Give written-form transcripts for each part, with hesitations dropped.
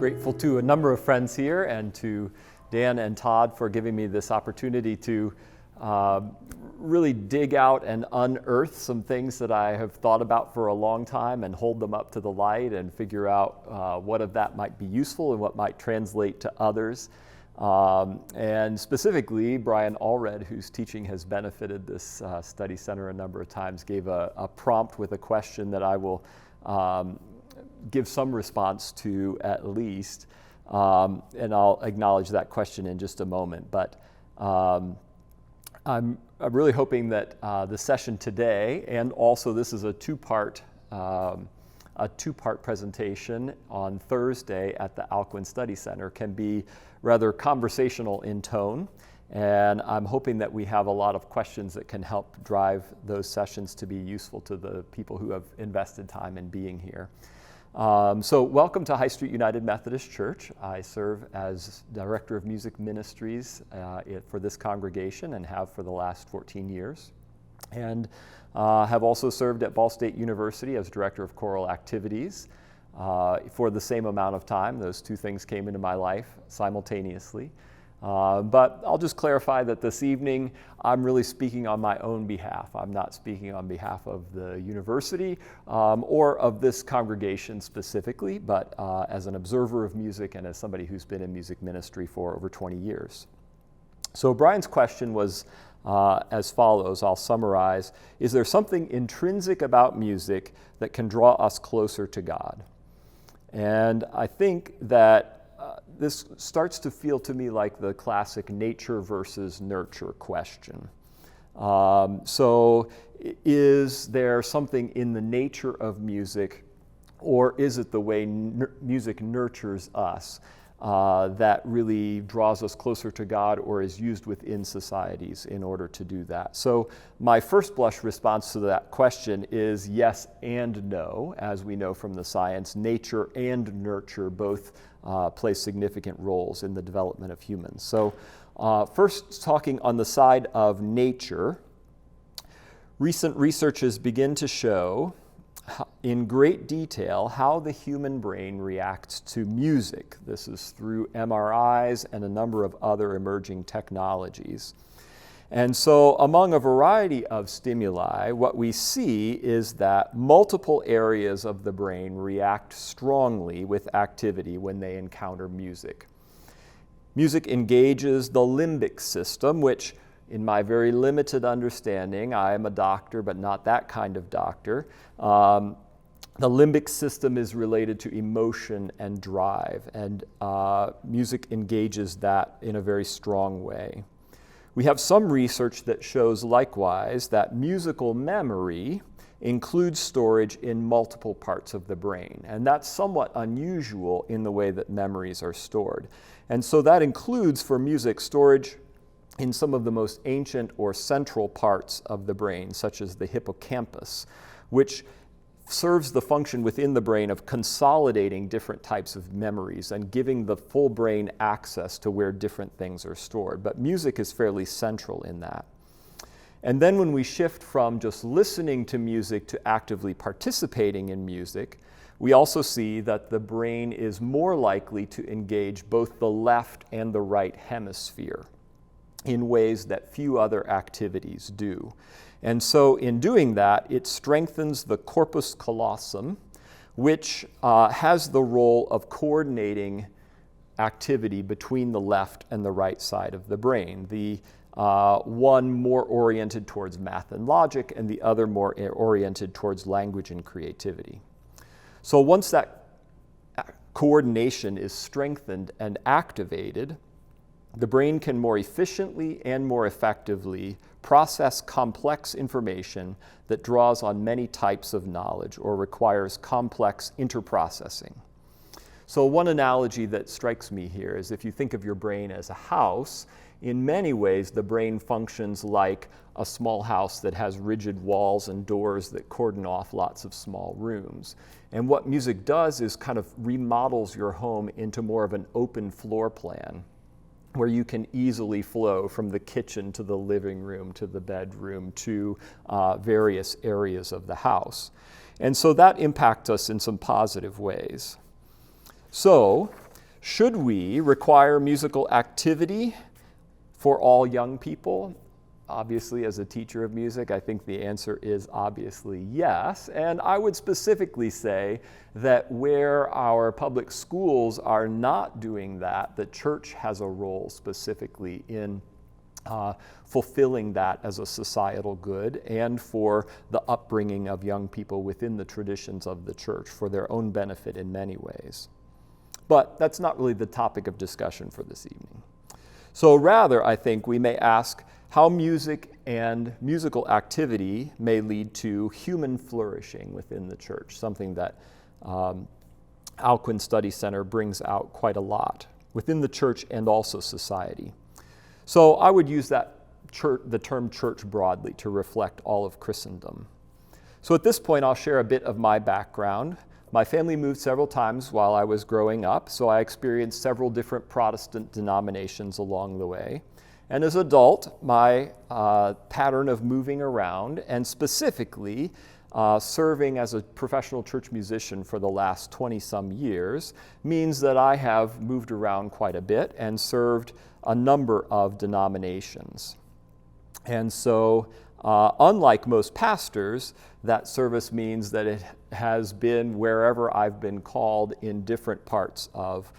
grateful to a number of friends here and to Dan and Todd for giving me this opportunity to really dig out and unearth some things that I have thought about for a long time and hold them up to the light and figure out what of that might be useful and what might translate to others. And specifically, Brian Allred, whose teaching has benefited this study center a number of times, gave a prompt with a question that I will give some response to at least, and I'll acknowledge that question in just a moment. But I'm really hoping that the session today, and also this is a two-part presentation on Thursday at the Alcuin Study Center, can be rather conversational in tone. And I'm hoping that we have a lot of questions that can help drive those sessions to be useful to the people who have invested time in being here. So welcome to High Street United Methodist Church. I serve as Director of Music Ministries for this congregation and have for the last 14 years. And have also served at Ball State University as Director of Choral Activities for the same amount of time. Those two things came into my life simultaneously. But I'll just clarify that this evening I'm really speaking on my own behalf. I'm not speaking on behalf of the university or of this congregation specifically, but as an observer of music and as somebody who's been in music ministry for over 20 years. So Brian's question was as follows. I'll summarize. Is there something intrinsic about music that can draw us closer to God? And I think that this starts to feel to me like the classic nature versus nurture question. So is there something in the nature of music, or is it the way music nurtures us that really draws us closer to God or is used within societies in order to do that? So my first blush response to that question is yes and no. As we know from the science, nature and nurture both play significant roles in the development of humans. So first, talking on the side of nature, recent researches begin to show in great detail how the human brain reacts to music. This is through MRIs and a number of other emerging technologies. And so among a variety of stimuli, what we see is that multiple areas of the brain react strongly with activity when they encounter music. Music engages the limbic system, which in my very limited understanding, I am a doctor, but not that kind of doctor. The limbic system is related to emotion and drive, and music engages that in a very strong way. We have some research that shows likewise that musical memory includes storage in multiple parts of the brain, and that's somewhat unusual in the way that memories are stored. And so that includes for music storage in some of the most ancient or central parts of the brain, such as the hippocampus, which serves the function within the brain of consolidating different types of memories and giving the full brain access to where different things are stored. But music is fairly central in that. And then when we shift from just listening to music to actively participating in music, we also see that the brain is more likely to engage both the left and the right hemisphere in ways that few other activities do. And so in doing that, it strengthens the corpus callosum, which has the role of coordinating activity between the left and the right side of the brain. The one more oriented towards math and logic, and the other more oriented towards language and creativity. So once that coordination is strengthened and activated, the brain can more efficiently and more effectively process complex information that draws on many types of knowledge or requires complex interprocessing. So one analogy that strikes me here is if you think of your brain as a house, in many ways the brain functions like a small house that has rigid walls and doors that cordon off lots of small rooms. And what music does is kind of remodels your home into more of an open floor plan, where you can easily flow from the kitchen to the living room to the bedroom to various areas of the house. And so that impacts us in some positive ways. So Should we require musical activity for all young people? Obviously, as a teacher of music, I think the answer is obviously yes. And I would specifically say that where our public schools are not doing that, the church has a role specifically in fulfilling that as a societal good and for the upbringing of young people within the traditions of the church for their own benefit in many ways. But that's not really the topic of discussion for this evening. So rather, I think we may ask how music and musical activity may lead to human flourishing within the church, something that Alcuin Study Center brings out quite a lot within the church and also society. So I would use the term church broadly to reflect all of Christendom. So at this point, I'll share a bit of my background. My family moved several times while I was growing up, so I experienced several different Protestant denominations along the way. And as an adult, my pattern of moving around and specifically serving as a professional church musician for the last 20-some years means that I have moved around quite a bit and served a number of denominations. And so, unlike most pastors, that service means that it has been wherever I've been called in different parts of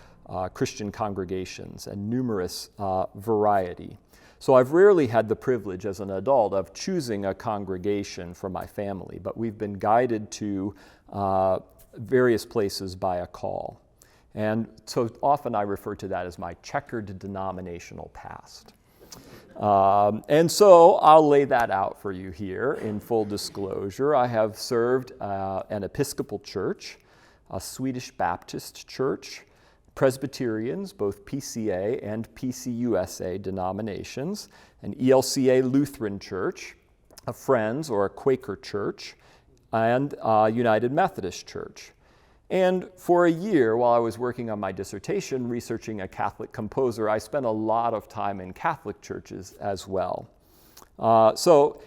Christian congregations and numerous variety. So I've rarely had the privilege as an adult of choosing a congregation for my family, but we've been guided to various places by a call. And so often I refer to that as my checkered denominational past. And so I'll lay that out for you here in full disclosure. I have served an Episcopal church, a Swedish Baptist church, Presbyterians, both PCA and PCUSA denominations, an ELCA Lutheran church, a Friends or a Quaker church, and a United Methodist church. And for a year, while I was working on my dissertation, researching a Catholic composer, I spent a lot of time in Catholic churches as well. So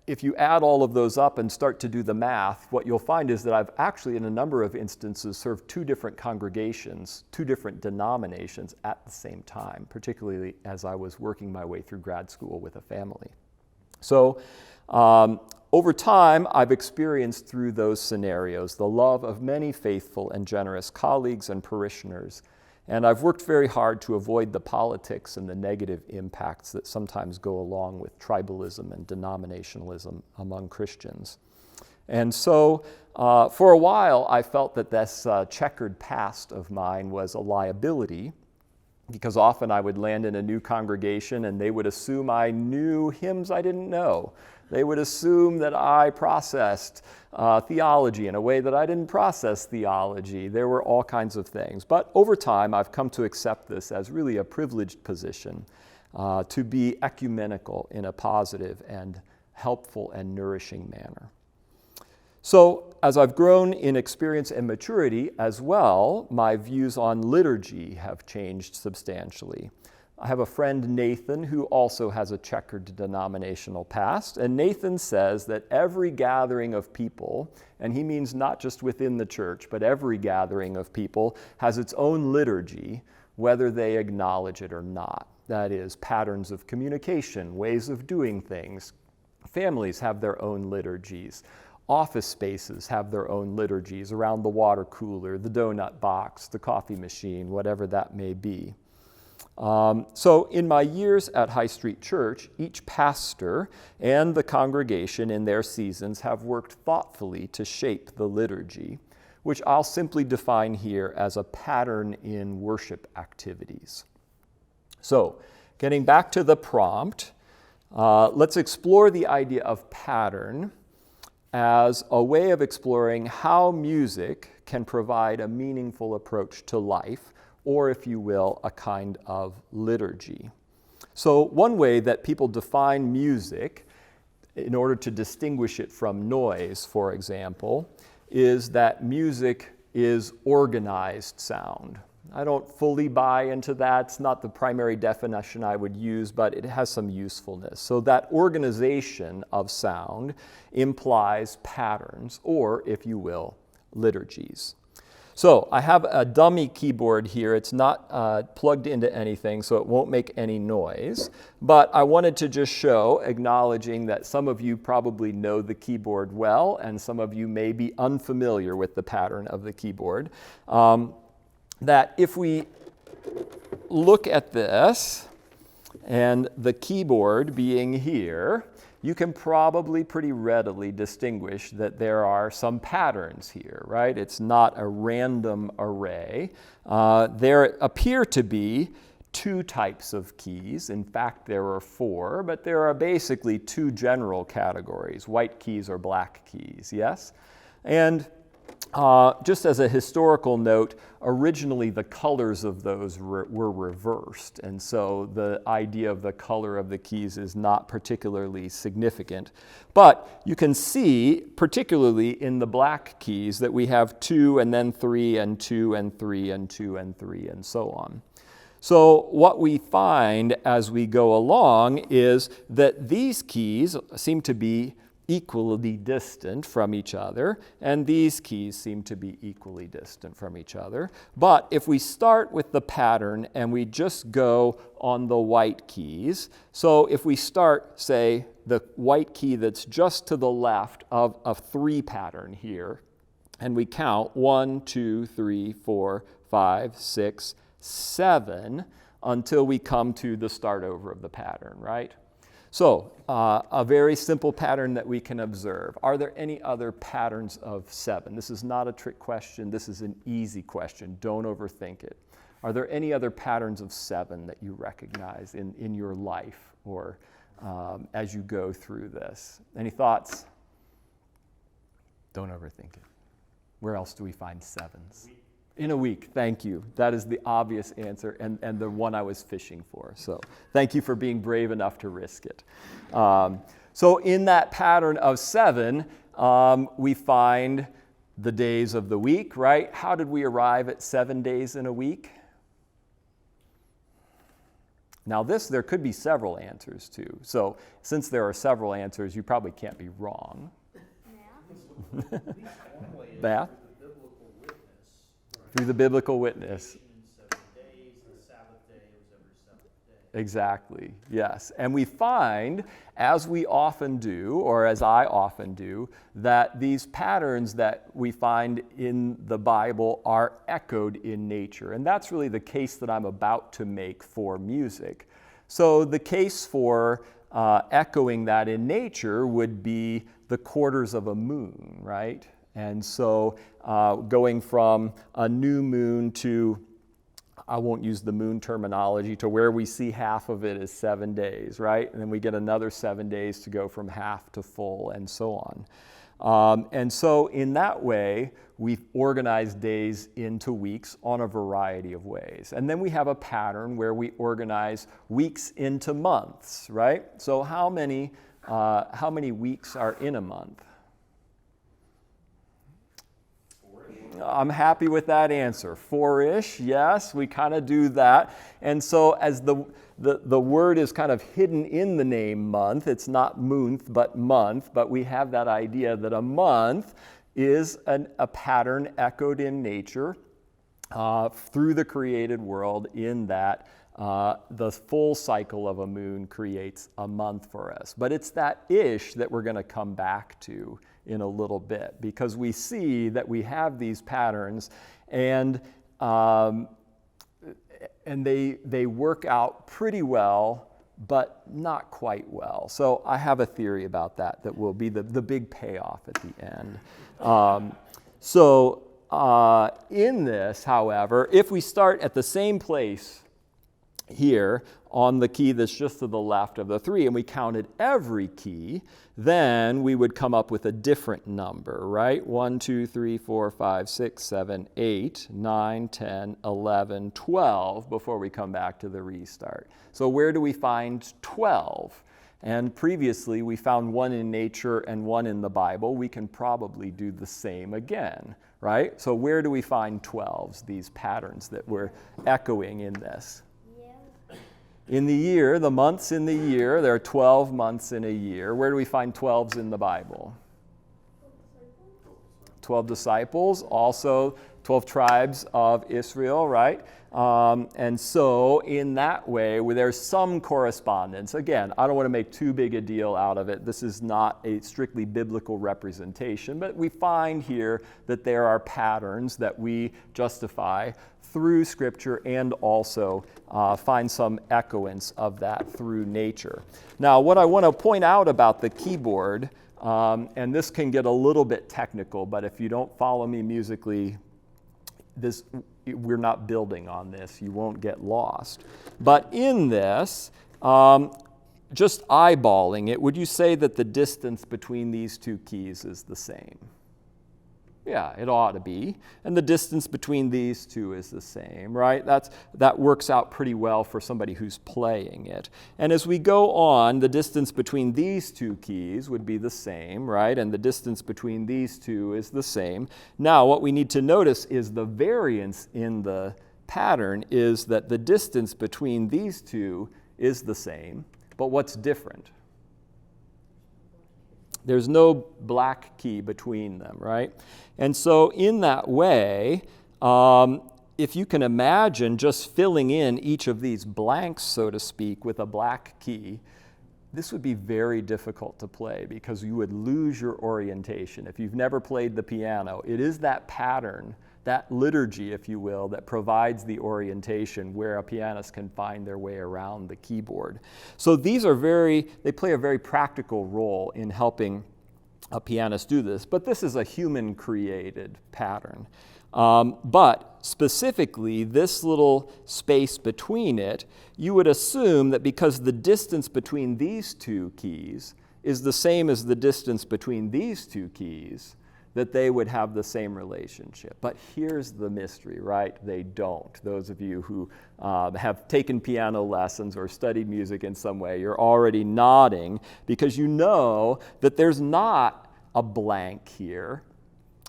if you add all of those up and start to do the math, what you'll find is that I've actually, in a number of instances, served two different congregations, two different denominations at the same time, particularly as I was working my way through grad school with a family. So over time, I've experienced through those scenarios the love of many faithful and generous colleagues and parishioners, and I've worked very hard to avoid the politics and the negative impacts that sometimes go along with tribalism and denominationalism among Christians. And so for a while, I felt that this checkered past of mine was a liability, because often I would land in a new congregation and they would assume I knew hymns I didn't know. They would assume that I processed theology in a way that I didn't process theology. There were all kinds of things. But over time, I've come to accept this as really a privileged position to be ecumenical in a positive and helpful and nourishing manner. So as I've grown in experience and maturity as well, my views on liturgy have changed substantially. I have a friend, Nathan, who also has a checkered denominational past, and Nathan says that every gathering of people, and he means not just within the church, but every gathering of people has its own liturgy, whether they acknowledge it or not. That is, patterns of communication, ways of doing things. Families have their own liturgies. Office spaces have their own liturgies around the water cooler, the donut box, the coffee machine, whatever that may be. So in my years at High Street Church, each pastor and the congregation in their seasons have worked thoughtfully to shape the liturgy, which I'll simply define here as a pattern in worship activities. So, getting back to the prompt, let's explore the idea of pattern as a way of exploring how music can provide a meaningful approach to life, or if you will, a kind of liturgy. So one way that people define music, in order to distinguish it from noise, for example, is that music is organized sound. I don't fully buy into that. It's not the primary definition I would use, but it has some usefulness. So that organization of sound implies patterns, or, if you will, liturgies. So I have a dummy keyboard here. It's not plugged into anything, so it won't make any noise. But I wanted to just show, acknowledging that some of you probably know the keyboard well, and some of you may be unfamiliar with the pattern of the keyboard, that if we look at this, and the keyboard being here, you can probably pretty readily distinguish that there are some patterns here, right? It's not a random array. There appear to be two types of keys. In fact, there are four, but there are basically two general categories, white keys or black keys, yes? And just as a historical note, originally the colors of those were reversed, and so the idea of the color of the keys is not particularly significant. But you can see, particularly in the black keys, that we have 2 and then 3 and 2 and 3 and 2 and 3 and so on. So what we find as we go along is that these keys seem to be equally distant from each other, and these keys seem to be equally distant from each other. But if we start with the pattern and we just go on the white keys, so if we start, say, the white key that's just to the left of a 3 pattern here, and we count 1, 2, 3, 4, 5, 6, 7 until we come to the start over of the pattern, right? So, a very simple pattern that we can observe. Are there any other patterns of 7? This is not a trick question. This is an easy question. Don't overthink it. Are there any other patterns of 7 that you recognize in your life or as you go through this? Any thoughts? Don't overthink it. Where else do we find 7s? In a week, thank you. That is the obvious answer and the one I was fishing for. So thank you for being brave enough to risk it. So in that pattern of 7, we find the days of the week, right? How did we arrive at 7 days in a week? Now there could be several answers too. So since there are several answers, you probably can't be wrong. Math? Through the biblical witness. 7 days, the Sabbath day was every 7th day. Exactly, yes. And we find, as we often do, or as I often do, that these patterns that we find in the Bible are echoed in nature. And that's really the case that I'm about to make for music. So the case for echoing that in nature would be the quarters of a moon, right? And so going from a new moon to, I won't use the moon terminology, to where we see half of it is 7 days, right? And then we get another 7 days to go from half to full and so on. And so in that way, we've organized days into weeks on a variety of ways. And then we have a pattern where we organize weeks into months, right? So how many weeks are in a month? I'm happy with that answer. 4-ish, yes, we kind of do that. And so as the word is kind of hidden in the name month, it's not month, but month, but we have that idea that a month is a pattern echoed in nature through the created world, in that the full cycle of a moon creates a month for us. But it's that ish that we're going to come back to in a little bit, because we see that we have these patterns, and they work out pretty well, but not quite well. So I have a theory about that will be the big payoff at the end. In this, however, if we start at the same place here on the key that's just to the left of the 3, and we counted every key, then we would come up with a different number, right? 1, 2, 3, 4, 5, 6, 7, 8, 9, 10, 11, 12 before we come back to the restart. So where do we find 12? And previously we found 1 in nature and 1 in the Bible. We can probably do the same again, right? So where do we find 12s, these patterns that we're echoing in this? In the year, the months in the year, there are 12 months in a year. Where do we find 12s in the Bible? 12 disciples, also 12 tribes of Israel, right? And so in that way, where there's some correspondence. Again, I don't want to make too big a deal out of it. This is not a strictly biblical representation, but we find here that there are patterns that we justify through Scripture and also find some echoance of that through nature. Now, what I want to point out about the keyboard, and this can get a little bit technical, but if you don't follow me musically, we're not building on this. You won't get lost. But in this, just eyeballing it, would you say that the distance between these two keys is the same? Yeah, it ought to be. And the distance between these two is the same, right? That works out pretty well for somebody who's playing it. And as we go on, the distance between these two keys would be the same, right? And the distance between these two is the same. Now, what we need to notice is the variance in the pattern is that the distance between these two is the same, but what's different? There's no black key between them, right? And so in that way, if you can imagine just filling in each of these blanks, so to speak, with a black key, this would be very difficult to play because you would lose your orientation. If you've never played the piano, it is that pattern, that liturgy, if you will, that provides the orientation where a pianist can find their way around the keyboard. So these are they play a very practical role in helping a pianist do this, but this is a human-created pattern. But specifically, this little space between it, you would assume that because the distance between these two keys is the same as the distance between these two keys, that they would have the same relationship. But here's the mystery, right? They don't. Those of you who have taken piano lessons or studied music in some way, you're already nodding because you know that there's not a blank here.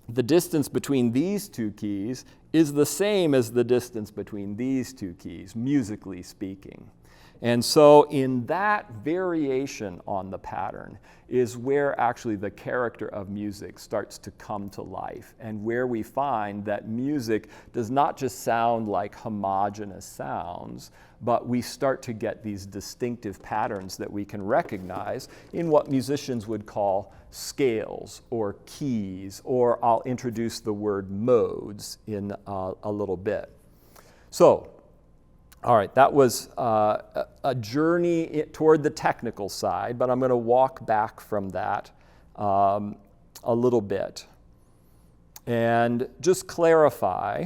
The distance between these two keys is the same as the distance between these two keys, musically speaking. And so in that variation on the pattern is where actually the character of music starts to come to life, and where we find that music does not just sound like homogeneous sounds, but we start to get these distinctive patterns that we can recognize in what musicians would call scales or keys, or I'll introduce the word modes in a little bit. So, all right, that was a journey toward the technical side, but I'm going to walk back from that a little bit and just clarify,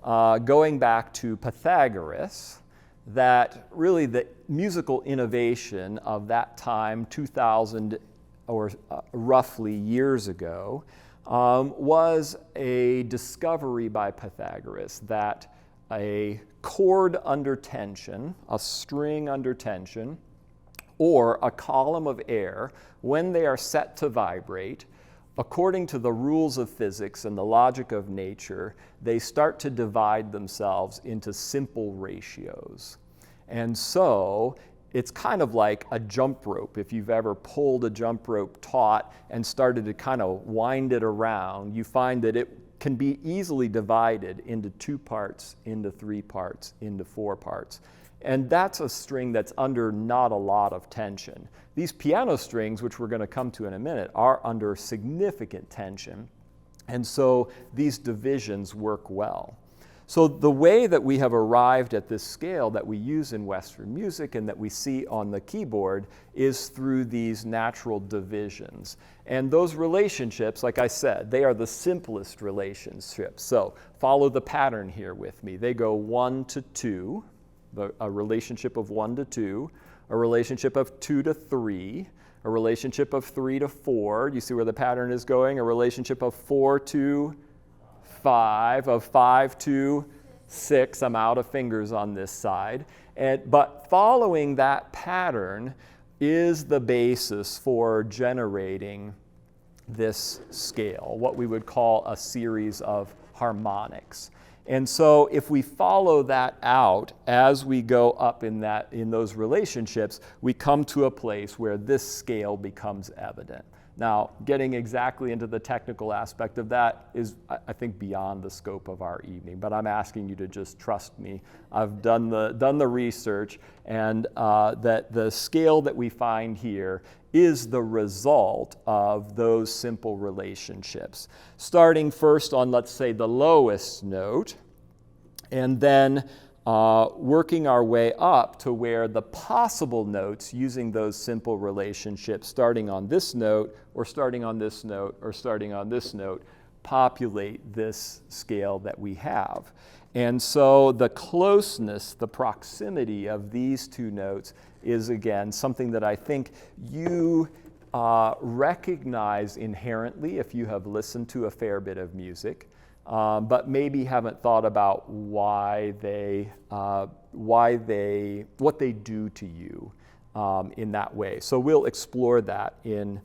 going back to Pythagoras, that really the musical innovation of that time, 2,000 or roughly years ago, was a discovery by Pythagoras that a chord under tension, a string under tension, or a column of air, when they are set to vibrate, according to the rules of physics and the logic of nature, they start to divide themselves into simple ratios. And so it's kind of like a jump rope. If you've ever pulled a jump rope taut and started to kind of wind it around, you find that it can be easily divided into 2 parts, into 3 parts, into 4 parts. And that's a string that's under not a lot of tension. These piano strings, which we're going to come to in a minute, are under significant tension. And so these divisions work well. So the way that we have arrived at this scale that we use in Western music and that we see on the keyboard is through these natural divisions. And those relationships, like I said, they are the simplest relationships. So follow the pattern here with me. They go 1 to 2, a relationship of 1 to 2, a relationship of 2 to 3, a relationship of 3 to 4. You see where the pattern is going? A relationship of 4 to 5, of 5 to 6. I'm out of fingers on this side. But following that pattern is the basis for generating this scale, what we would call a series of harmonics. And so if we follow that out as we go up in those relationships, we come to a place where this scale becomes evident. Now, getting exactly into the technical aspect of that is, I think, beyond the scope of our evening, but I'm asking you to just trust me. I've done the research, and that the scale that we find here is the result of those simple relationships. Starting first on, let's say, the lowest note, and then working our way up to where the possible notes using those simple relationships, starting on this note, or starting on this note, or starting on this note, populate this scale that we have. And so the closeness, the proximity of these two notes is, again, something that I think you recognize inherently if you have listened to a fair bit of music. But maybe haven't thought about what they do to you in that way. So we'll explore that in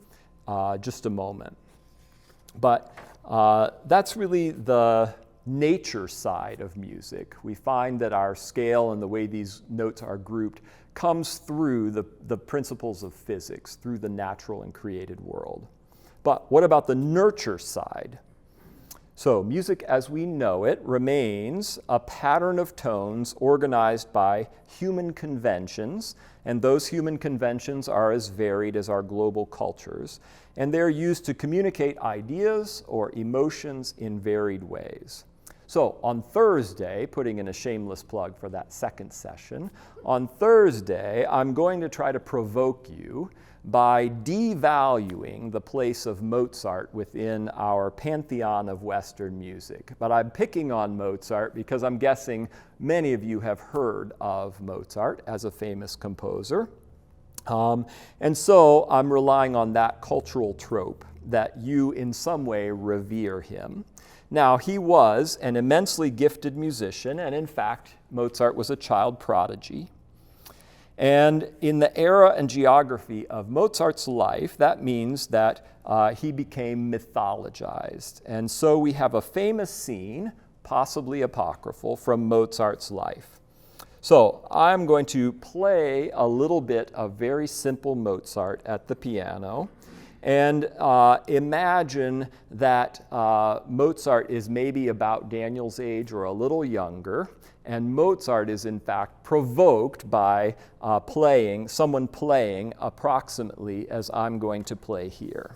just a moment. But that's really the nature side of music. We find that our scale and the way these notes are grouped comes through the principles of physics, through the natural and created world. But what about the nurture side? So music as we know it remains a pattern of tones organized by human conventions, and those human conventions are as varied as our global cultures, and they're used to communicate ideas or emotions in varied ways. So on Thursday, putting in a shameless plug for that second session, on Thursday I'm going to try to provoke you by devaluing the place of Mozart within our pantheon of Western music. But I'm picking on Mozart because I'm guessing many of you have heard of Mozart as a famous composer. And so I'm relying on that cultural trope that you in some way revere him. Now, he was an immensely gifted musician, and in fact, Mozart was a child prodigy. And in the era and geography of Mozart's life, that means that he became mythologized. And so we have a famous scene, possibly apocryphal, from Mozart's life. So I'm going to play a little bit of very simple Mozart at the piano, and imagine that Mozart is maybe about Daniel's age or a little younger, and Mozart is in fact provoked by someone playing approximately as I'm going to play here.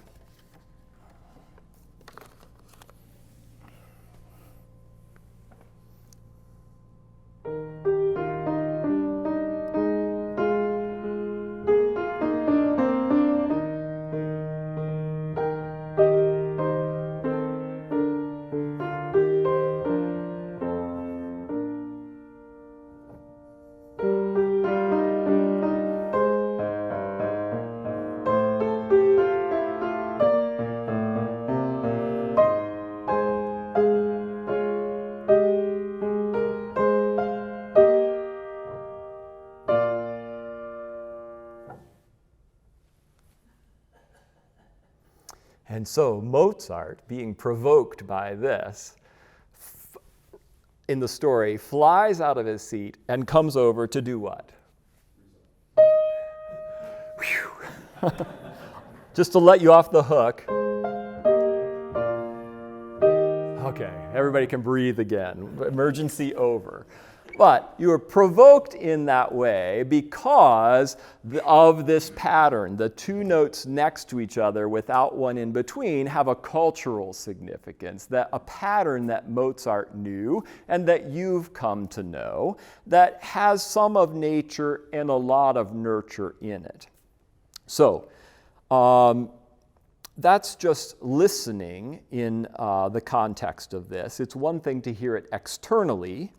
And so Mozart, being provoked by this, in the story, flies out of his seat and comes over to do what? Just to let you off the hook. Okay, everybody can breathe again. Emergency over. But you are provoked in that way because of this pattern. The two notes next to each other without one in between have a cultural significance, a pattern that Mozart knew and that you've come to know that has some of nature and a lot of nurture in it. So that's just listening in the context of this. It's one thing to hear it externally,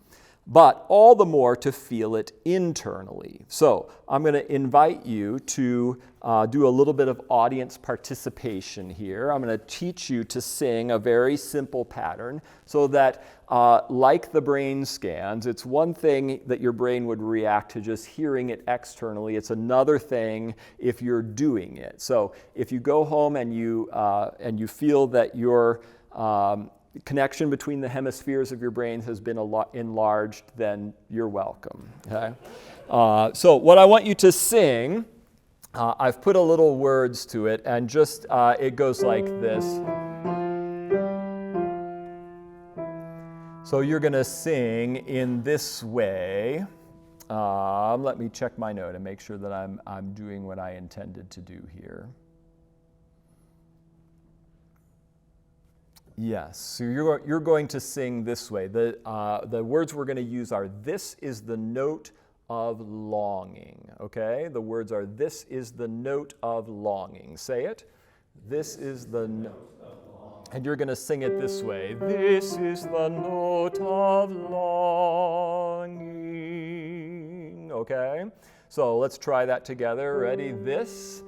but all the more to feel it internally. So I'm going to invite you to do a little bit of audience participation here. I'm going to teach you to sing a very simple pattern so that, like the brain scans, it's one thing that your brain would react to just hearing it externally. It's another thing if you're doing it. So if you go home and you feel that your connection between the hemispheres of your brain has been enlarged, then you're welcome. Okay? So what I want you to sing I've put a little words to it, and just it goes like this. So you're going to sing in this way. Let me check my note and make sure that I'm doing what I intended to do here. Yes, so you're going to sing this way. The words we're going to use are, this is the note of longing, okay? The words are, this is the note of longing. Say it. This is the note of longing. And you're going to sing it this way. This is the note of longing, okay? So let's try that together. Ready? This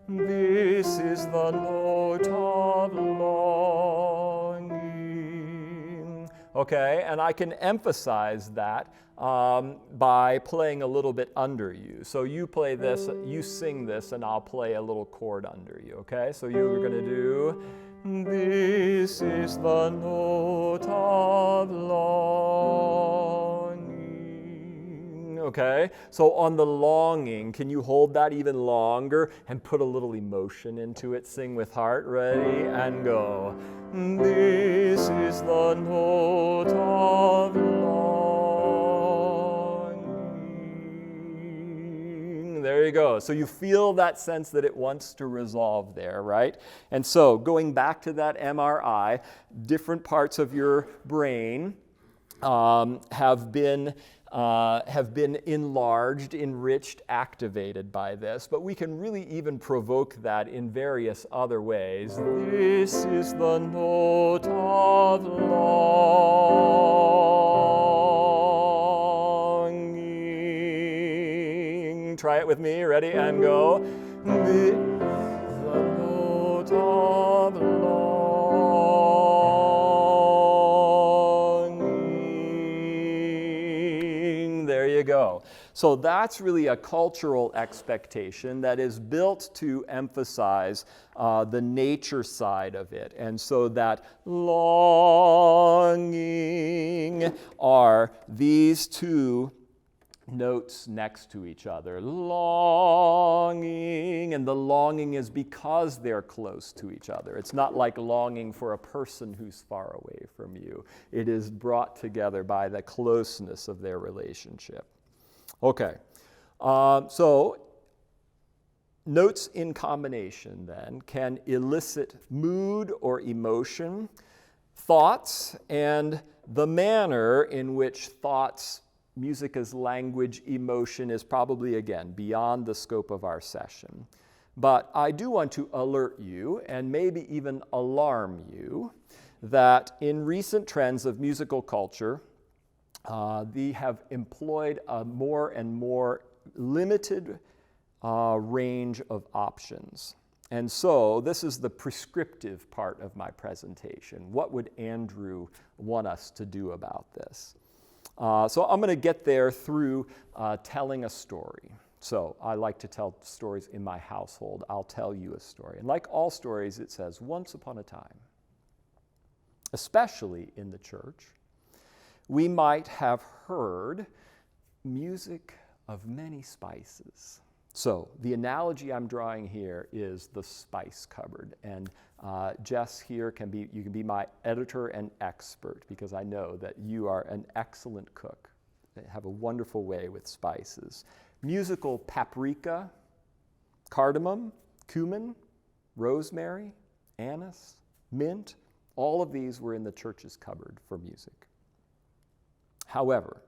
is the note of longing. Okay, and I can emphasize that by playing a little bit under you. So you play this, you sing this, and I'll play a little chord under you, okay? So you're going to do, this is the note of longing, okay? So on the longing, can you hold that even longer and put a little emotion into it? Sing with heart. Ready? And go. This is the note of longing. There you go. So you feel that sense that it wants to resolve there, right? And so going back to that MRI, different parts of your brain have been enlarged, enriched, activated by this, but we can really even provoke that in various other ways. This is the note of longing. Try it with me. Ready? And go. This is the note of longing. There you go. So that's really a cultural expectation that is built to emphasize the nature side of it. And so that longing are these two notes next to each other. Longing, and the longing is because they're close to each other. It's not like longing for a person who's far away from you. It is brought together by the closeness of their relationship. Okay, so notes in combination then can elicit mood or emotion, thoughts, and the manner in which thoughts, music as language, emotion is probably, again, beyond the scope of our session. But I do want to alert you, and maybe even alarm you, that in recent trends of musical culture, they have employed a more and more limited range of options. And so this is the prescriptive part of my presentation. What would Andrew want us to do about this? So I'm going to get there through telling a story. So I like to tell stories in my household. I'll tell you a story. And like all stories, it says, once upon a time, especially in the church, we might have heard music of many spices. So the analogy I'm drawing here is the spice cupboard. And Jess here you can be my editor and expert, because I know that you are an excellent cook. They have a wonderful way with spices. Musical paprika, cardamom, cumin, rosemary, anise, mint, all of these were in the church's cupboard for music. However,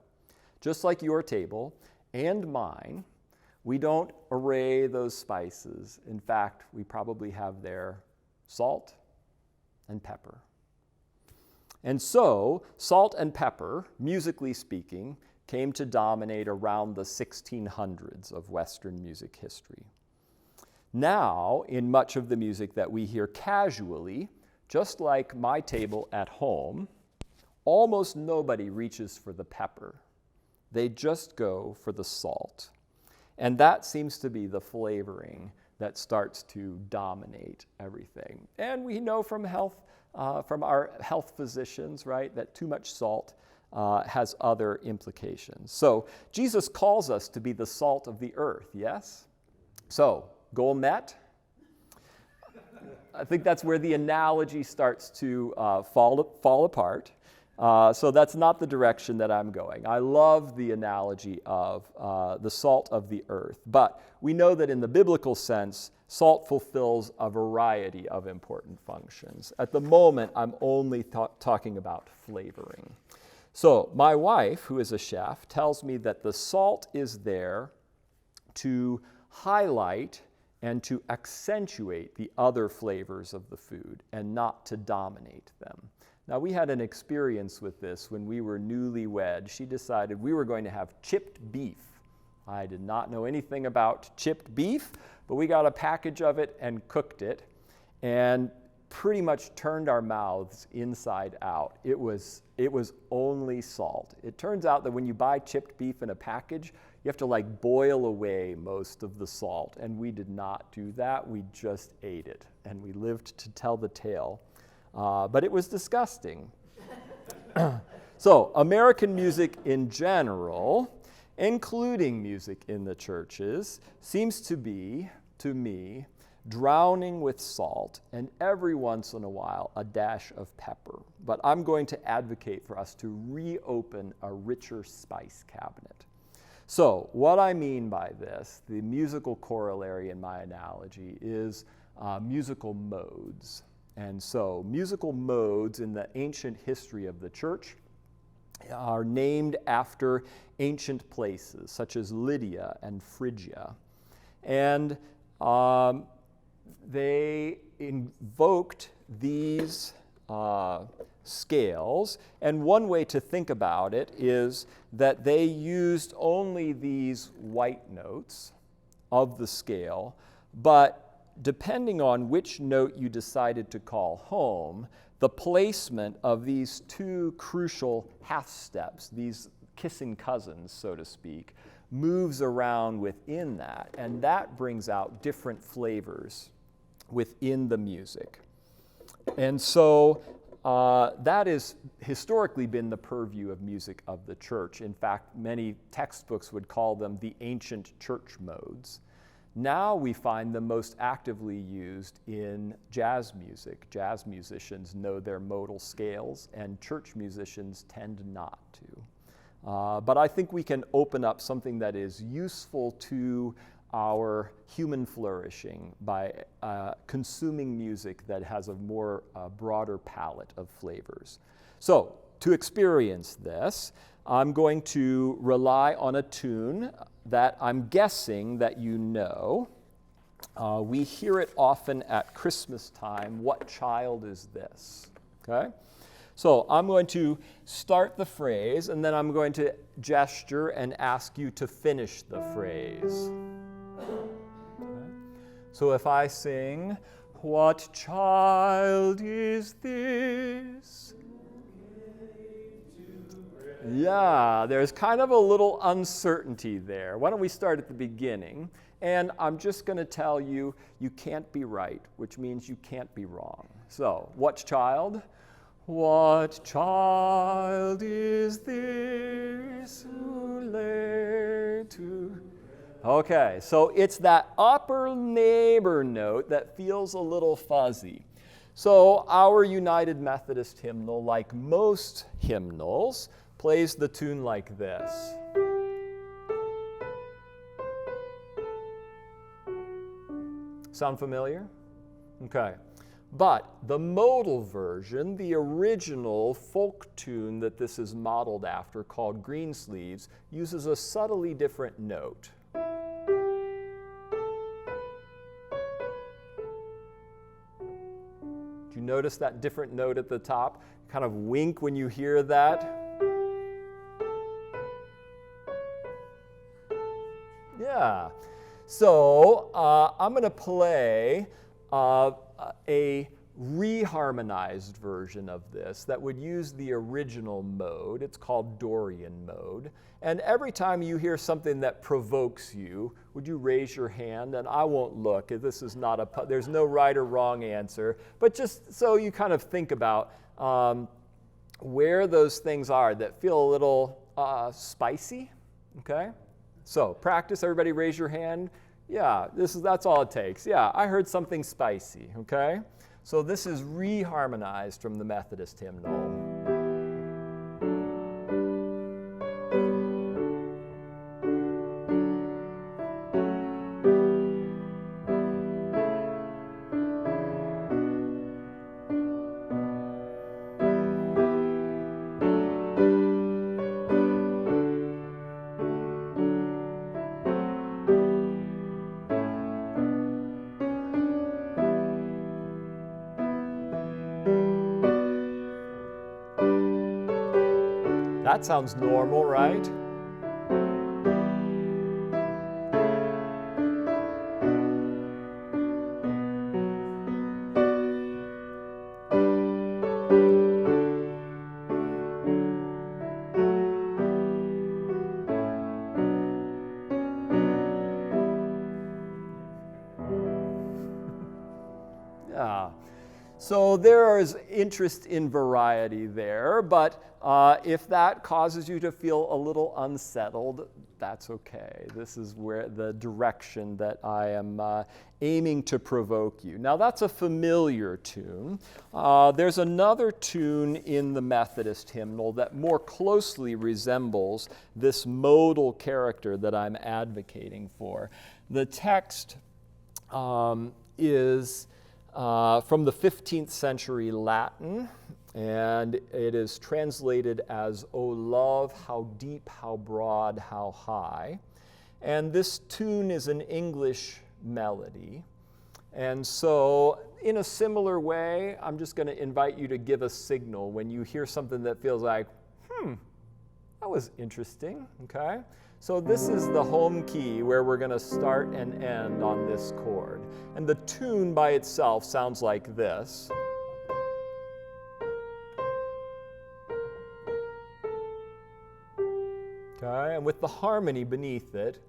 just like your table and mine, we don't array those spices. In fact, we probably have there salt and pepper. And so, salt and pepper, musically speaking, came to dominate around the 1600s of Western music history. Now, in much of the music that we hear casually, just like my table at home, almost nobody reaches for the pepper. They just go for the salt. And that seems to be the flavoring that starts to dominate everything. And we know from our health physicians, right, that too much salt has other implications. So Jesus calls us to be the salt of the earth, yes? So gourmet. I think that's where the analogy starts to fall apart. So that's not the direction that I'm going. I love the analogy of the salt of the earth, but we know that in the biblical sense, salt fulfills a variety of important functions. At the moment, I'm only talking about flavoring. So my wife, who is a chef, tells me that the salt is there to highlight and to accentuate the other flavors of the food and not to dominate them. Now, we had an experience with this when we were newlywed. She decided we were going to have chipped beef. I did not know anything about chipped beef, but we got a package of it and cooked it and pretty much turned our mouths inside out. It was only salt. It turns out that when you buy chipped beef in a package, you have to like boil away most of the salt, and we did not do that. We just ate it, and we lived to tell the tale. But it was disgusting. So, American music in general, including music in the churches, seems to be, to me, drowning with salt and every once in a while a dash of pepper. But I'm going to advocate for us to reopen a richer spice cabinet. So, what I mean by this, the musical corollary in my analogy, is musical modes. And so, musical modes in the ancient history of the church are named after ancient places, such as Lydia and Phrygia. And they invoked these scales, and one way to think about it is that they used only these white notes of the scale, but depending on which note you decided to call home, the placement of these two crucial half steps, these kissing cousins, so to speak, moves around within that, and that brings out different flavors within the music. And so that has historically been the purview of music of the church. In fact, many textbooks would call them the ancient church modes. Now we find them most actively used in jazz music. Jazz musicians know their modal scales, and church musicians tend not to. But I think we can open up something that is useful to our human flourishing by consuming music that has a more broader palette of flavors. So, to experience this, I'm going to rely on a tune that I'm guessing that you know. We hear it often at Christmas time. What child is this? Okay? So I'm going to start the phrase, and then I'm going to gesture and ask you to finish the phrase. Okay? So if I sing, "What child is this?" Yeah, there's kind of a little uncertainty there. Why don't we start at the beginning? And I'm just going to tell you, you can't be right, which means you can't be wrong. So, what child? What child is this who lay to... Okay, so it's that upper neighbor note that feels a little fuzzy. So our United Methodist hymnal, like most hymnals, plays the tune like this. Sound familiar? Okay. But the modal version, the original folk tune that this is modeled after, called Greensleeves, uses a subtly different note. Do you notice that different note at the top? Kind of wink when you hear that. Yeah. So I'm going to play a reharmonized version of this that would use the original mode. It's called Dorian mode. And every time you hear something that provokes you, would you raise your hand? And I won't look. This is not there's no right or wrong answer. But just so you kind of think about where those things are that feel a little spicy, okay? So practice, everybody raise your hand. Yeah, that's all it takes. Yeah, I heard something spicy, okay? So this is reharmonized from the Methodist hymnal. That sounds normal, right? Yeah. So there is interest in variety there, but if that causes you to feel a little unsettled, that's okay. This is where the direction that I am aiming to provoke you. Now that's a familiar tune. There's another tune in the Methodist hymnal that more closely resembles this modal character that I'm advocating for. The text is from the 15th century Latin, and it is translated as, "O love, how deep, how broad, how high." And this tune is an English melody. And so, in a similar way, I'm just going to invite you to give a signal when you hear something that feels like, that was interesting, okay? So this is the home key where we're going to start and end on this chord. And the tune by itself sounds like this. Okay, and with the harmony beneath it.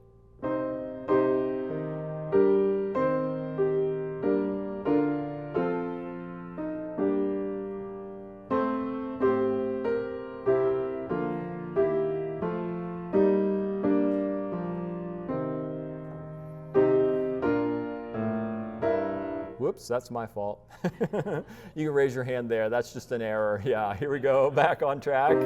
Whoops, that's my fault. You can raise your hand there. That's just an error. Yeah, here we go. Back on track.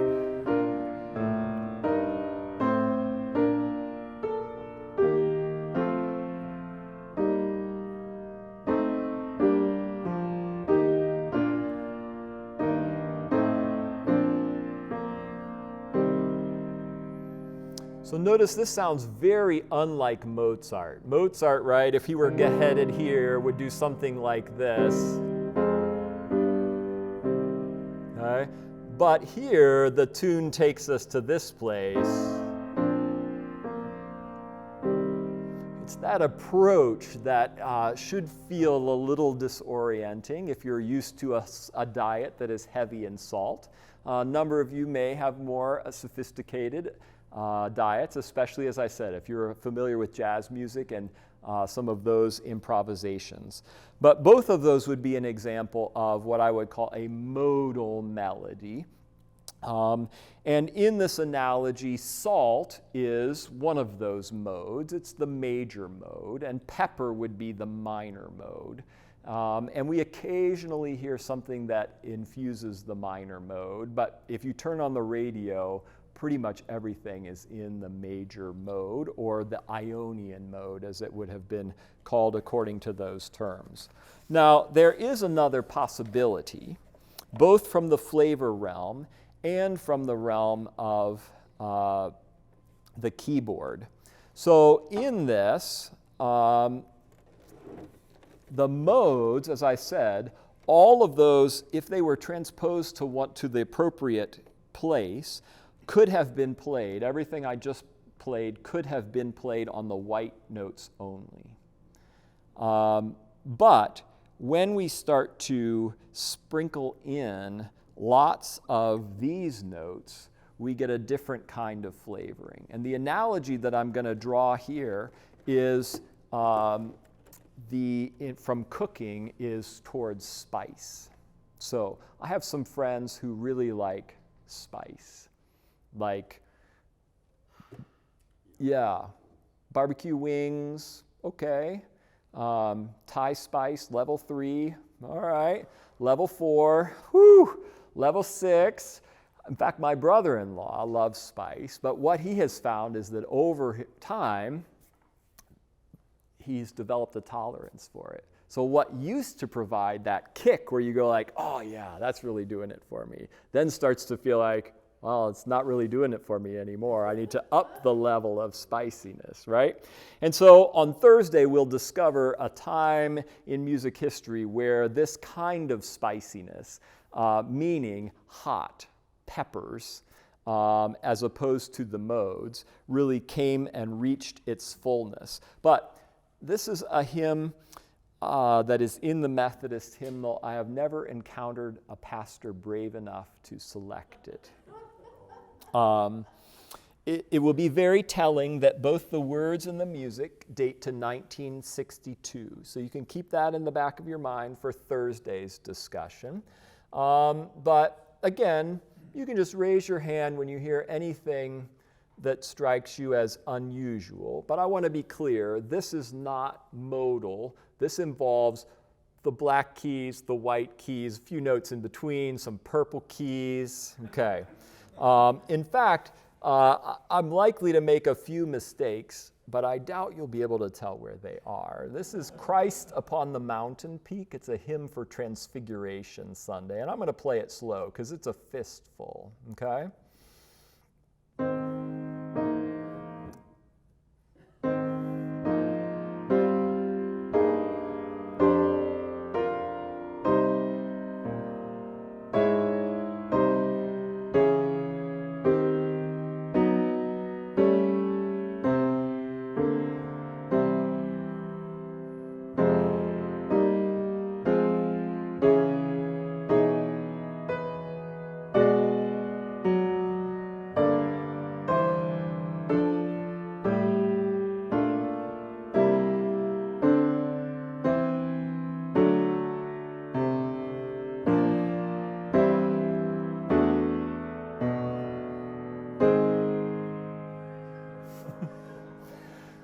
So notice this sounds very unlike Mozart. Mozart, right, if he were headed here, would do something like this. Okay? But here, the tune takes us to this place. It's that approach that should feel a little disorienting if you're used to a diet that is heavy in salt. A number of you may have more sophisticated diets, especially, as I said, if you're familiar with jazz music and some of those improvisations. But both of those would be an example of what I would call a modal melody. And in this analogy, salt is one of those modes. It's the major mode, and pepper would be the minor mode. And we occasionally hear something that infuses the minor mode, but if you turn on the radio, pretty much everything is in the major mode, or the Ionian mode, as it would have been called according to those terms. Now, there is another possibility, both from the flavor realm and from the realm of the keyboard. So in this, the modes, as I said, all of those, if they were transposed to the appropriate place, could have been played. Everything I just played could have been played on the white notes only. But when we start to sprinkle in lots of these notes, we get a different kind of flavoring. And the analogy that I'm going to draw here is from cooking is towards spice. So I have some friends who really like spice. Like, yeah, barbecue wings, okay. Thai spice, level 3, all right. Level 4, whew. Level 6. In fact, my brother-in-law loves spice, but what he has found is that over time, he's developed a tolerance for it. So what used to provide that kick where you go like, oh yeah, that's really doing it for me, then starts to feel like, well, it's not really doing it for me anymore. I need to up the level of spiciness, right? And so on Thursday, we'll discover a time in music history where this kind of spiciness, meaning hot, peppers, as opposed to the modes, really came and reached its fullness. But this is a hymn that is in the Methodist hymnal. I have never encountered a pastor brave enough to select it. It will be very telling that both the words and the music date to 1962. So you can keep that in the back of your mind for Thursday's discussion. But again, you can just raise your hand when you hear anything that strikes you as unusual. But I want to be clear, this is not modal. This involves the black keys, the white keys, a few notes in between, some purple keys. Okay. In fact, I'm likely to make a few mistakes, but I doubt you'll be able to tell where they are. This is Christ Upon the Mountain Peak. It's a hymn for Transfiguration Sunday, and I'm going to play it slow because it's a fistful, okay?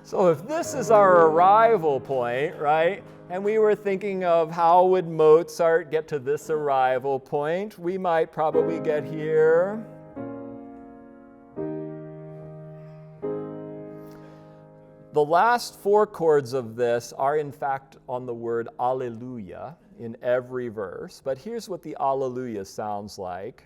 So if this is our arrival point, right, and we were thinking of how would Mozart get to this arrival point, we might probably get here. The last 4 chords of this are in fact on the word Alleluia in every verse, but here's what the Alleluia sounds like.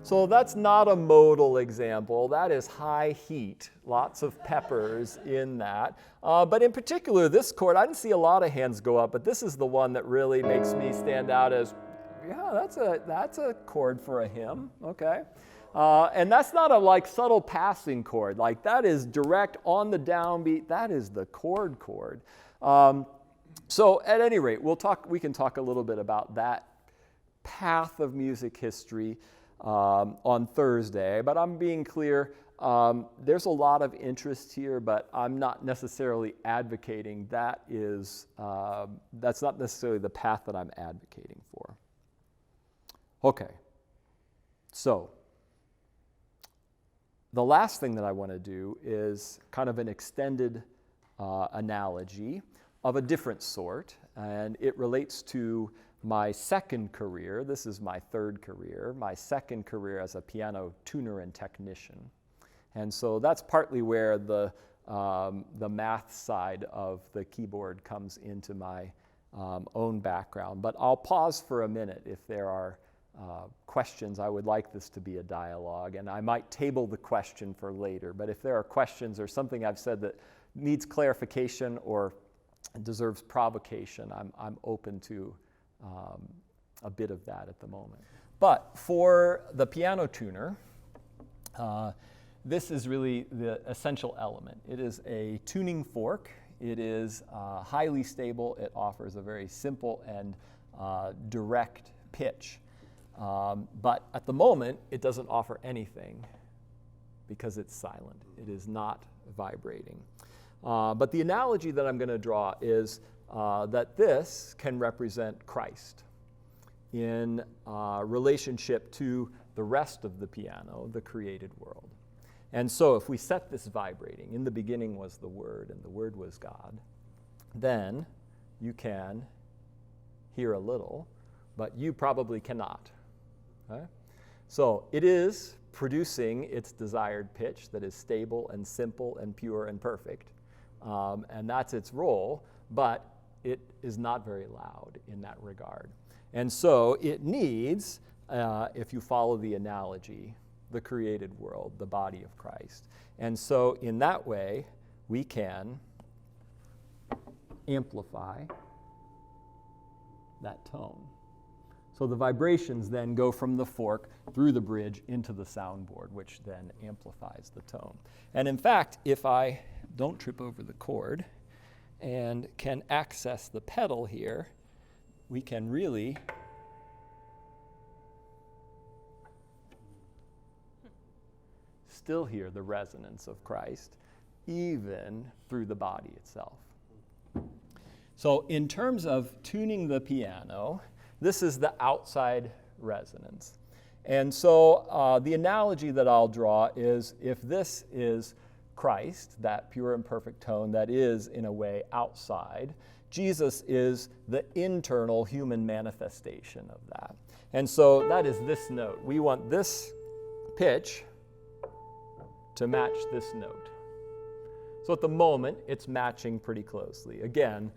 So that's not a modal example. That is high heat, lots of peppers in that. But in particular, this chord, I didn't see a lot of hands go up, but this is the one that really makes me stand out as, yeah, that's a chord for a hymn, okay? And that's not a like subtle passing chord. Like that is direct on the downbeat. That is the chord. So at any rate, we can talk a little bit about that path of music history on Thursday, but I'm being clear, there's a lot of interest here, but I'm not necessarily advocating that's not necessarily the path that I'm advocating for. Okay, so the last thing that I want to do is kind of an extended analogy of a different sort, and it relates to my second career. This is my third career, my second career as a piano tuner and technician. And so that's partly where the math side of the keyboard comes into my own background. But I'll pause for a minute if there are questions. I would like this to be a dialogue, and I might table the question for later. But if there are questions or something I've said that needs clarification or deserves provocation, I'm open to a bit of that at the moment. But for the piano tuner, this is really the essential element. It is a tuning fork. It is highly stable. It offers a very simple and direct pitch. But at the moment, it doesn't offer anything because it's silent. It is not vibrating. But the analogy that I'm going to draw is that this can represent Christ in relationship to the rest of the piano, the created world. And so if we set this vibrating, in the beginning was the Word, and the Word was God, then you can hear a little, but you probably cannot. Okay? So it is producing its desired pitch that is stable and simple and pure and perfect, and that's its role, but it is not very loud in that regard. And so it needs, if you follow the analogy, the created world, the body of Christ. And so in that way, we can amplify that tone. So the vibrations then go from the fork through the bridge into the soundboard, which then amplifies the tone. And in fact, if I don't trip over the cord and can access the pedal here, we can really still hear the resonance of Christ, even through the body itself. So in terms of tuning the piano, this is the outside resonance. And so the analogy that I'll draw is if this is Christ, that pure and perfect tone that is, in a way, outside, Jesus is the internal human manifestation of that. And so that is this note. We want this pitch to match this note. So at the moment, it's matching pretty closely. Again,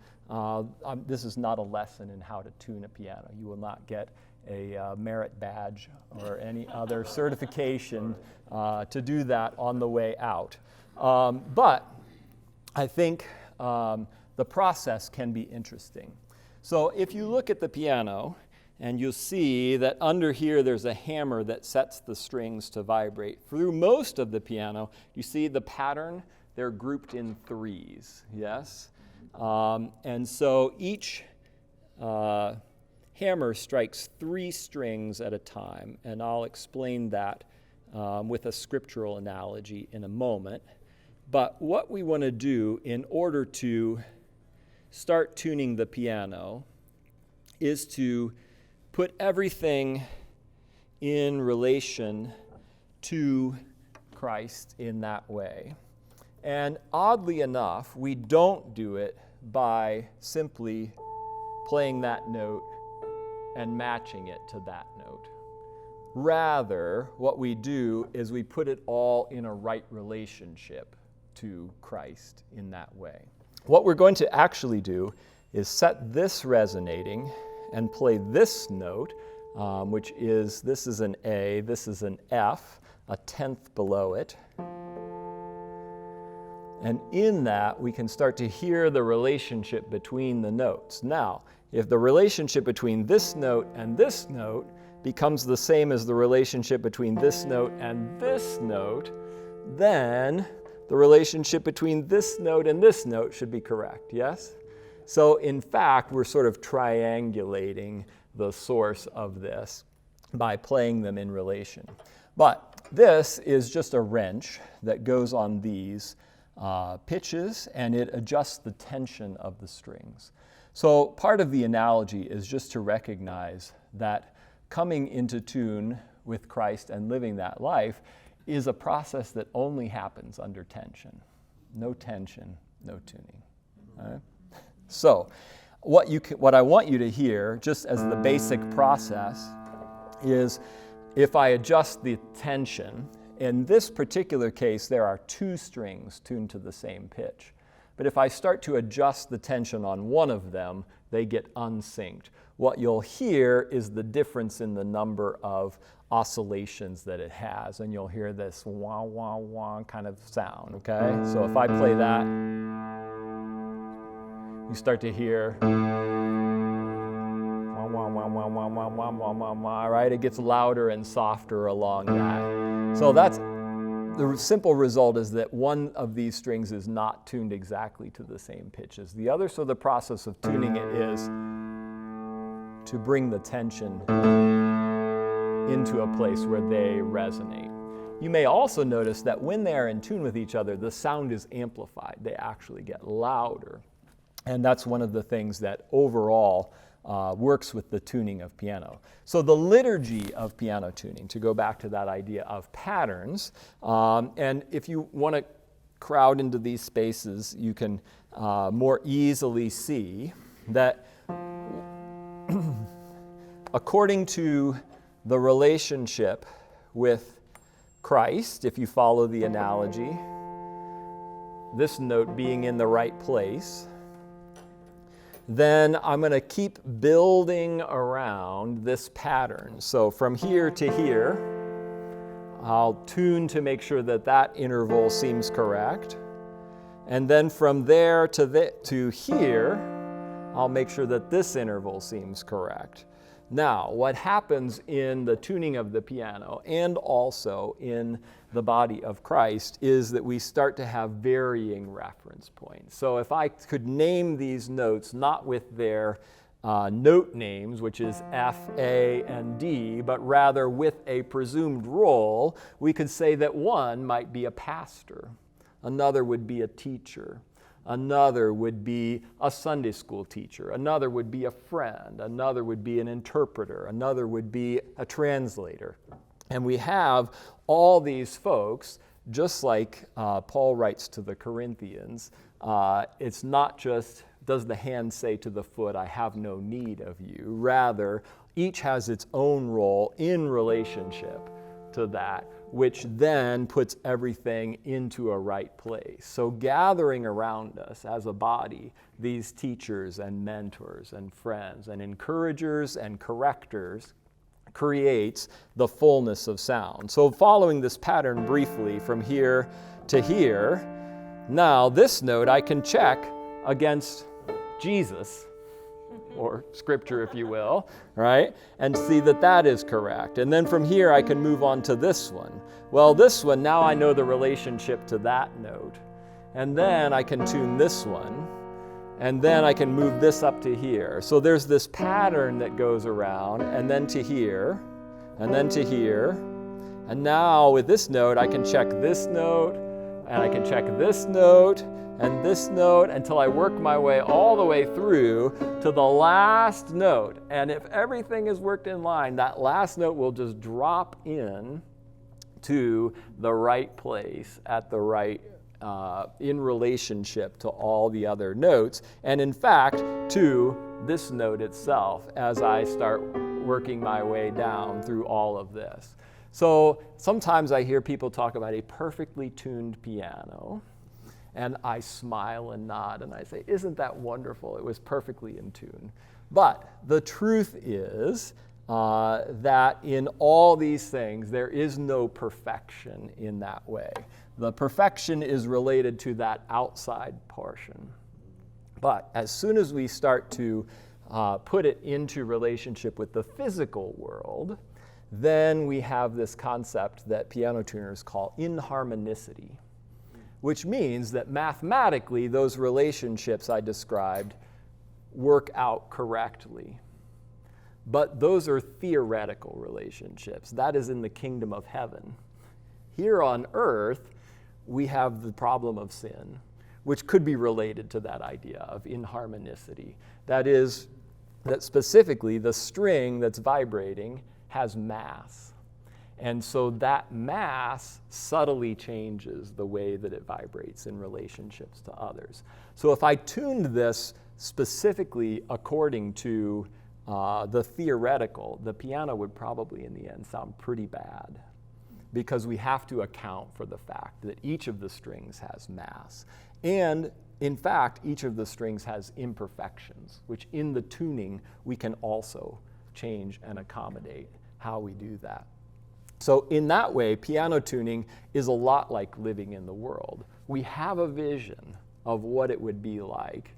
this is not a lesson in how to tune a piano. You will not get a merit badge or any other certification to do that on the way out. But I think the process can be interesting. So if you look at the piano, and you'll see that under here there's a hammer that sets the strings to vibrate. Through most of the piano, you see the pattern, they're grouped in threes, yes? And so each hammer strikes 3 strings at a time, and I'll explain that with a scriptural analogy in a moment. But what we want to do in order to start tuning the piano is to put everything in relation to Christ in that way. And oddly enough, we don't do it by simply playing that note and matching it to that note. Rather, what we do is we put it all in a right relationship to Christ in that way. What we're going to actually do is set this resonating and play this note, which is, this is an A, this is an F, a 10th below it. And in that, we can start to hear the relationship between the notes. Now, if the relationship between this note and this note becomes the same as the relationship between this note and this note, then the relationship between this note and this note should be correct, yes? So in fact, we're sort of triangulating the source of this by playing them in relation. But this is just a wrench that goes on these pitches, and it adjusts the tension of the strings. So part of the analogy is just to recognize that coming into tune with Christ and living that life is a process that only happens under tension. No tension, no tuning. All right? So what I want you to hear, just as the basic process, is if I adjust the tension, in this particular case, there are 2 strings tuned to the same pitch. But if I start to adjust the tension on one of them, they get unsynced. What you'll hear is the difference in the number of oscillations that it has, and you'll hear this wah, wah, wah kind of sound, okay? So if I play that, you start to hear wah, wah, wah, wah, wah, wah, wah, wah, wah, wah, right? It gets louder and softer along that. So that's the simple result, is that one of these strings is not tuned exactly to the same pitch as the other. So the process of tuning it is to bring the tension into a place where they resonate. You may also notice that when they are in tune with each other, the sound is amplified. They actually get louder. And that's one of the things that overall works with the tuning of piano. So the liturgy of piano tuning, to go back to that idea of patterns, and if you want to crowd into these spaces, you can more easily see that according to the relationship with Christ, if you follow the analogy, this note being in the right place, then I'm going to keep building around this pattern. So from here to here, I'll tune to make sure that that interval seems correct. And then from there to here, I'll make sure that this interval seems correct. Now, what happens in the tuning of the piano and also in the body of Christ is that we start to have varying reference points. So if I could name these notes not with their note names, which is F, A, and D, but rather with a presumed role, we could say that one might be a pastor, another would be a teacher, another would be a Sunday school teacher, another would be a friend, another would be an interpreter, another would be a translator. And we have all these folks, just like Paul writes to the Corinthians. It's not just, does the hand say to the foot, I have no need of you? Rather, each has its own role in relationship to that, which then puts everything into a right place. So gathering around us as a body, these teachers and mentors and friends and encouragers and correctors creates the fullness of sound. So following this pattern briefly from here to here, now this note I can check against Jesus, or Scripture if you will, right? And see that that is correct. And then from here I can move on to this one. Well, this one, now I know the relationship to that note. And then I can tune this one. And then I can move this up to here. So there's this pattern that goes around, and then to here, and then to here. And now with this note, I can check this note, and I can check this note, and this note, until I work my way all the way through to the last note. And if everything is worked in line, that last note will just drop in to the right place at the right in relationship to all the other notes, and in fact to this note itself as I start working my way down through all of this. So sometimes I hear people talk about a perfectly tuned piano, and I smile and nod and I say, isn't that wonderful? It was perfectly in tune. But the truth is that in all these things, there is no perfection in that way. The perfection is related to that outside portion. But as soon as we start to put it into relationship with the physical world, then we have this concept that piano tuners call inharmonicity, which means that mathematically those relationships I described work out correctly. But those are theoretical relationships. That is in the kingdom of heaven. Here on earth, we have the problem of sin, which could be related to that idea of inharmonicity. That is, that specifically the string that's vibrating has mass. And so that mass subtly changes the way that it vibrates in relationships to others. So if I tuned this specifically according to the theoretical, the piano would probably in the end sound pretty bad, because we have to account for the fact that each of the strings has mass. And in fact, each of the strings has imperfections, which in the tuning we can also change and accommodate how we do that. So in that way, piano tuning is a lot like living in the world. We have a vision of what it would be like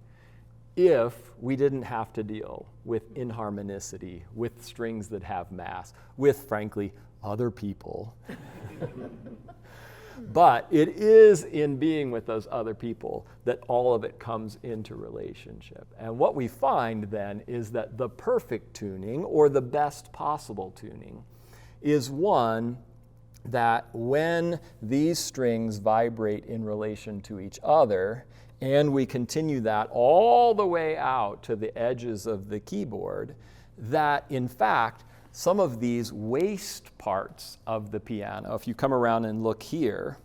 if we didn't have to deal with inharmonicity, with strings that have mass, with, frankly, other people. But it is in being with those other people that all of it comes into relationship. And what we find then is that the perfect tuning, or the best possible tuning, is one that when these strings vibrate in relation to each other and we continue that all the way out to the edges of the keyboard, that in fact, some of these waste parts of the piano, if you come around and look here,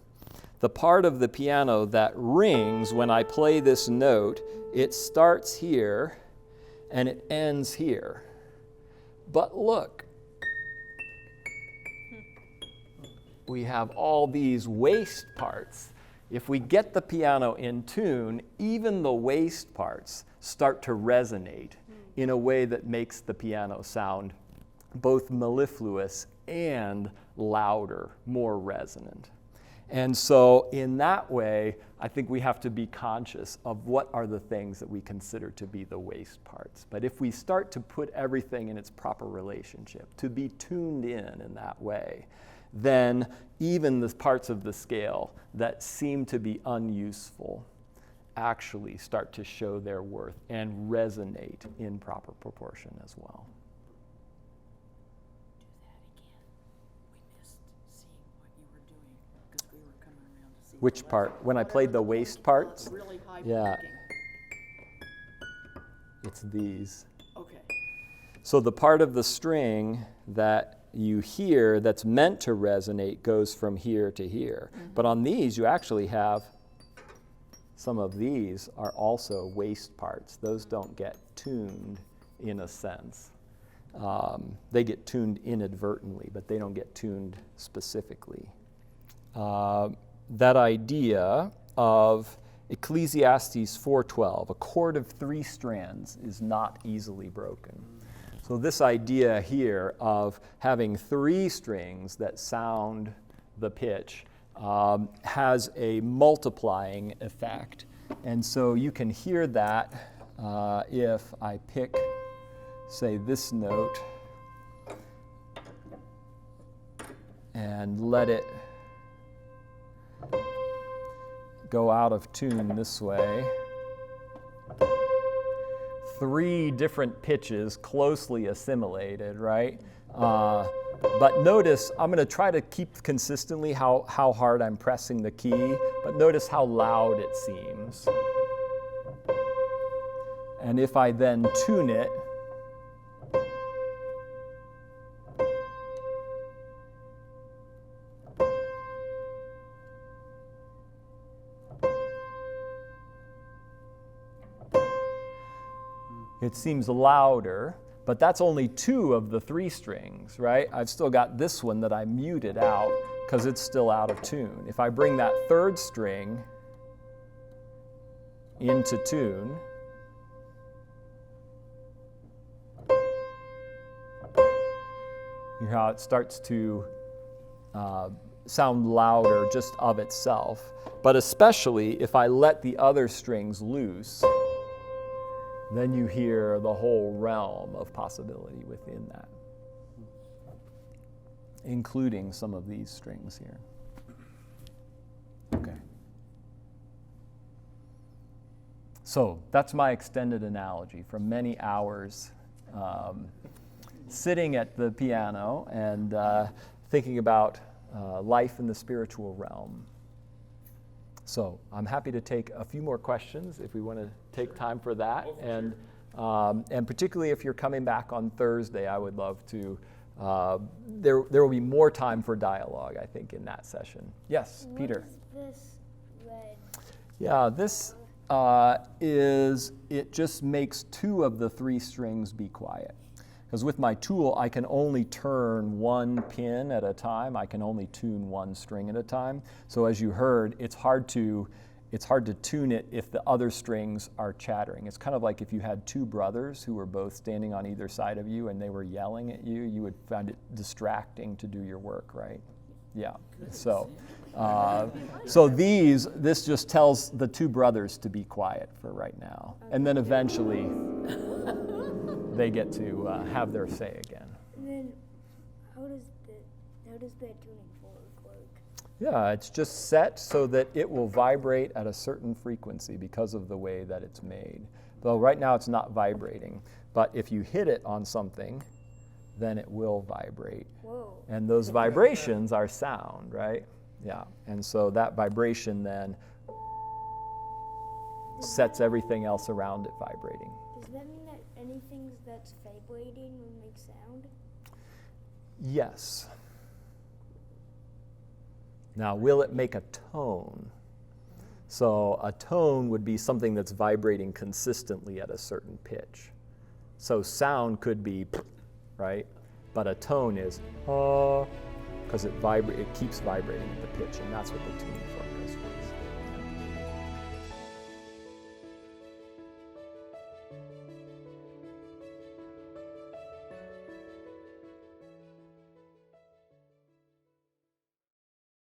the part of the piano that rings when I play this note, it starts here and it ends here. But look, we have all these waste parts. If we get the piano in tune, even the waste parts start to resonate in a way that makes the piano sound both mellifluous and louder, more resonant. And so in that way, I think we have to be conscious of what are the things that we consider to be the waste parts. But if we start to put everything in its proper relationship, to be tuned in that way, then even the parts of the scale that seem to be unuseful actually start to show their worth and resonate in proper proportion as well. Which part? When I played the waste parts? Really high Yeah. picking. It's these. Okay. So the part of the string that you hear that's meant to resonate goes from here to here. Mm-hmm. But on these, you actually have some of these are also waste parts. Those don't get tuned in a sense. They get tuned inadvertently, but they don't get tuned specifically. That idea of Ecclesiastes 4:12, a cord of 3 strands is not easily broken. So this idea here of having 3 strings that sound the pitch has a multiplying effect. And so you can hear that if I pick, say, this note and let it go out of tune this way. 3 different pitches closely assimilated, right? But notice, I'm going to try to keep consistently how hard I'm pressing the key, but notice how loud it seems. And if I then tune it, it seems louder, but that's only 2 of the 3 strings, right? I've still got this one that I muted out because it's still out of tune. If I bring that 3rd string into tune, you hear how it starts to sound louder just of itself. But especially if I let the other strings loose, then you hear the whole realm of possibility within that, including some of these strings here. Okay. So that's my extended analogy from many hours sitting at the piano and thinking about life in the spiritual realm. So I'm happy to take a few more questions if we want to take time for that. And particularly if you're coming back on Thursday, I would love to. There will be more time for dialogue, I think, in that session. Yes, Peter. What is this red? Yeah, this it just makes 2 of the 3 strings be quiet. Because with my tool, I can only turn 1 pin at a time. I can only tune 1 string at a time. So as you heard, it's hard to tune it if the other strings are chattering. It's kind of like if you had 2 brothers who were both standing on either side of you and they were yelling at you, you would find it distracting to do your work, right? Yeah. So this just tells the 2 brothers to be quiet for right now. And then eventually they get to have their say again. And then how does that tuning fork work? Yeah, it's just set so that it will vibrate at a certain frequency because of the way that it's made. Though right now it's not vibrating, but if you hit it on something, then it will vibrate. Whoa. And those vibrations are sound, right? Yeah, and so that vibration then sets everything else around it vibrating. Does that mean that anything that's vibrating will make sound? Yes. Now, will it make a tone? So a tone would be something that's vibrating consistently at a certain pitch. So sound could be, right? But a tone is, because it keeps vibrating at the pitch, and that's what the tuning fork